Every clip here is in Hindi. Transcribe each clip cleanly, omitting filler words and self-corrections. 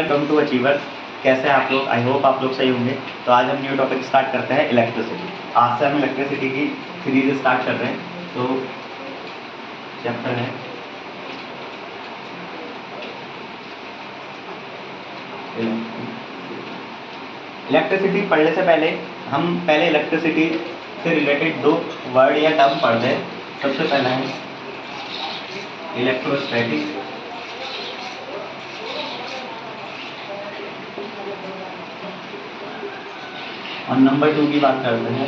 Welcome to achiever. कैसे हैं आप लोग? आई होप आप लोग सही होंगे। तो आज हम न्यू टॉपिक स्टार्ट करते हैं, इलेक्ट्रिसिटी। आज से हम इलेक्ट्रिसिटी की सीरीज स्टार्ट कर रहे हैं। तो चैप्टर है इलेक्ट्रिसिटी। पढ़ने से पहले हम इलेक्ट्रिसिटी से रिलेटेड दो वर्ड या टर्म पढ़ते हैं। सबसे पहला है इलेक्ट्रोस्टैटिक और नंबर 2 की बात करते हैं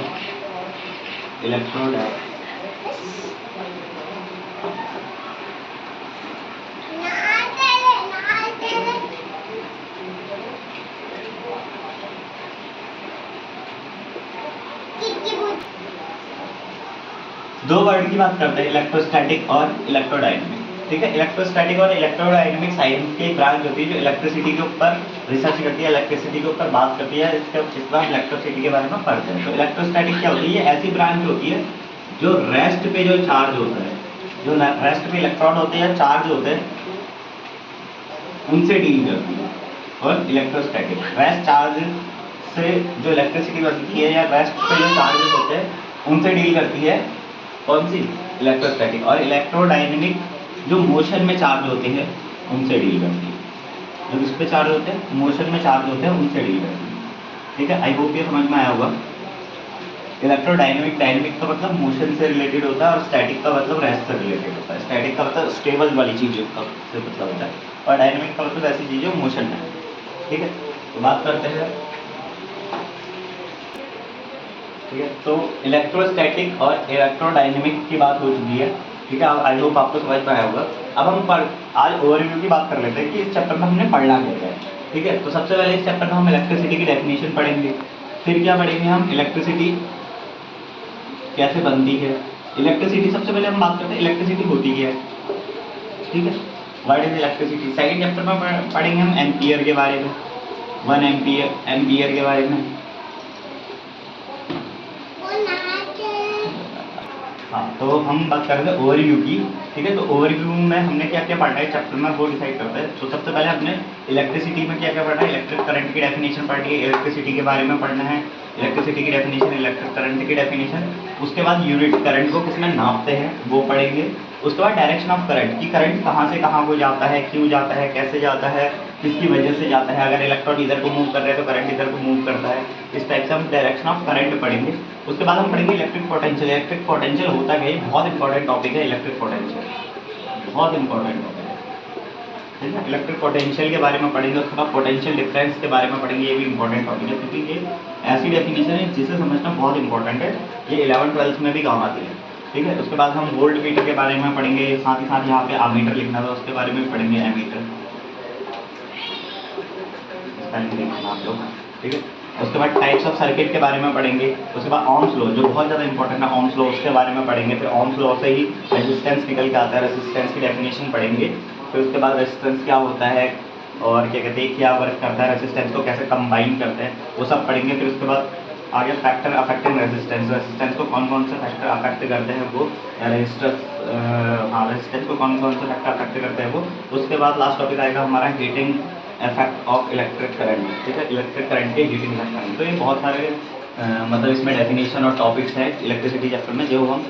इलेक्ट्रोडायनेमिक। दो वर्ड की बात करते हैं, इलेक्ट्रोस्टैटिक और इलेक्ट्रोडायनेमिक। ठीक है, इलेक्ट्रोस्टैटिक और इलेक्ट्रोडायनेमिक साइंस की एक ब्रांच होती है जो इलेक्ट्रिसिटी के ऊपर रिसर्च करती है, इलेक्ट्रिसिटी के ऊपर बात करती है। इस बार इलेक्ट्रिसिटी के बारे में पढ़ते हैं। तो इलेक्ट्रोस्टैटिक क्या होती है? ऐसी ब्रांच होती है जो रेस्ट पे जो चार्ज होता है, जो रेस्ट पे इलेक्ट्रॉन होते हैं, चार्ज होते हैं, उनसे डील करती है। और इलेक्ट्रोस्टैटिक रेस्ट चार्ज से जो इलेक्ट्रिसिटी बनती है या रेस्ट पे जो चार्जेस होते हैं उनसे डील करती है। कौन सी? इलेक्ट्रोस्टैटिक। और इलेक्ट्रोडायनेमिक जो मोशन में चार्ज होते हैं उनसे डील करती है। जो किस पे चार्ज होते हैं? मोशन में चार्ज होते हैं, उनसे डील करती है। ठीक है, आई होप ये समझ में आया होगा। इलेक्ट्रोडायनेमिक, डायनेमिक का मतलब मोशन से रिलेटेड होता है और स्टैटिक का मतलब रेस्ट से रिलेटेड होता है। स्टैटिक का मतलब स्टेबल वाली चीज़ों का से मतलब होता है और डायनेमिक का मतलब ऐसी चीज़ें मोशन है। ठीक है, तो बात करते हैं। ठीक है, तो इलेक्ट्रोस्टैटिक और इलेक्ट्रोडायनेमिक की बात हो चुकी है। ठीक है, आई होप आपको समझ में आया होगा। अब हम आज ओवरव्यू की बात कर लेते हैं कि इस चैप्टर में हमने पढ़ना क्या है। ठीक है, तो सबसे पहले इस चैप्टर में हम इलेक्ट्रिसिटी की डेफिनेशन पढ़ेंगे। फिर क्या पढ़ेंगे? हम इलेक्ट्रिसिटी कैसे बनती है। इलेक्ट्रिसिटी सबसे पहले हम बात करते हैं इलेक्ट्रिसिटी होती क्या है। ठीक है, what is electricity. Second chapter में पढ़ेंगे हम एम्पियर के बारे में, 1 एम्पियर के बारे में। हाँ, तो हम बात करेंगे ओवरव्यू की। ठीक है, तो ओवरव्यू में हमने क्या क्या पढ़ना है चैप्टर में वो डिसाइड करते हैं। तो सबसे पहले हमने इलेक्ट्रिसिटी में क्या क्या पढ़ना है। इलेक्ट्रिक करंट की डेफिनेशन पढ़नी है, इलेक्ट्रिसिटी के बारे में पढ़ना है, इलेक्ट्रिसिटी की डेफिनेशन, इलेक्ट्रिक करंट की डेफिनेशन। उसके बाद यूनिट करंट को किसमें नापते हैं वो पढ़ेंगे। उसके बाद डायरेक्शन ऑफ करंट की करंट कहाँ से कहाँ को जाता है, क्यों जाता है, कैसे जाता है, किसकी वजह से जाता है। अगर इलेक्ट्रॉन इधर को मूव कर रहे हैं तो करंट इधर को मूव करता है। इस टाइप से हम डायरेक्शन ऑफ करंट पढ़ेंगे। उसके बाद हम पढ़ेंगे इलेक्ट्रिक पोटेंशियल। इलेक्ट्रिक पोटेंशियल होता क्या है? बहुत इंपॉर्टेंट टॉपिक है इलेक्ट्रिक पोटेंशियल, बहुत इंपॉर्टेंट टॉपिक है। ठीक है, इलेक्ट्रिक पोटेंशियल के बारे में पढ़ेंगे। उसके बाद पोटेंशियल डिफरेंस के बारे में पढ़ेंगे। ये भी इंपॉर्टेंट टॉपिक है क्योंकि ये ऐसी डेफिनेशन है जिसे समझना बहुत इंपॉर्टेंट है। ये 11th-12th में भी काम आती है। ठीक है, उसके बाद हम वोल्ट मीटर के बारे में पढ़ेंगे। साथ ही साथ यहाँ पे अमीटर लिखना था, उसके बारे में पढ़ेंगे, एमीटर आप लोग। ठीक है, उसके बाद टाइप्स ऑफ सर्किट के बारे में पढ़ेंगे। उसके बाद ओम्स लॉ जो बहुत ज़्यादा इंपॉर्टेंट है, ओम्स लॉ उसके बारे में पढ़ेंगे। फिर ओम्स लॉ से ही रेजिस्टेंस निकल के आता है, रेजिस्टेंस की डेफिनेशन पढ़ेंगे। फिर उसके बाद रेजिस्टेंस क्या होता है और क्या कहते हैं, क्या वर्क करता है, रेजिस्टेंस को कैसे कंबाइन करते हैं, वो सब पढ़ेंगे। फिर उसके बाद आगे फैक्टर अफेक्टिंग रेजिस्टेंस, रेजिस्टेंस को कौन कौन से फैक्टर अफेक्ट करते हैं वो, रेजिस्टेंस को कौन कौन से फैक्टर अफेक्ट करते हैं वो। उसके बाद लास्ट टॉपिक आएगा हमारा heating effect of electric current. ठीक है, इलेक्ट्रिक करंट के हीटिंग इफेक्ट। तो ये बहुत सारे मतलब इसमें डेफिनेशन और टॉपिक्स हैं इलेक्ट्रिसिटी चैप्टर में जो हम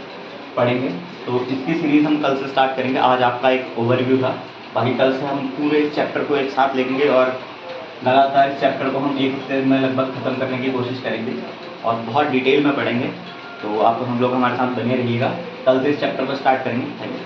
पढ़ेंगे। तो इसकी सीरीज़ हम कल से स्टार्ट करेंगे। आज आपका एक ओवरव्यू था, बाकी कल से हम पूरे इस चैप्टर को एक साथ लेंगे और लगातार इस चैप्टर को हम एक हफ्ते में लगभग ख़त्म करने की कोशिश करेंगे और बहुत डिटेल में पढ़ेंगे। तो आप हम लोग हमारे साथ बने रहिएगा। कल से इस चैप्टर को स्टार्ट करेंगे। Thank you.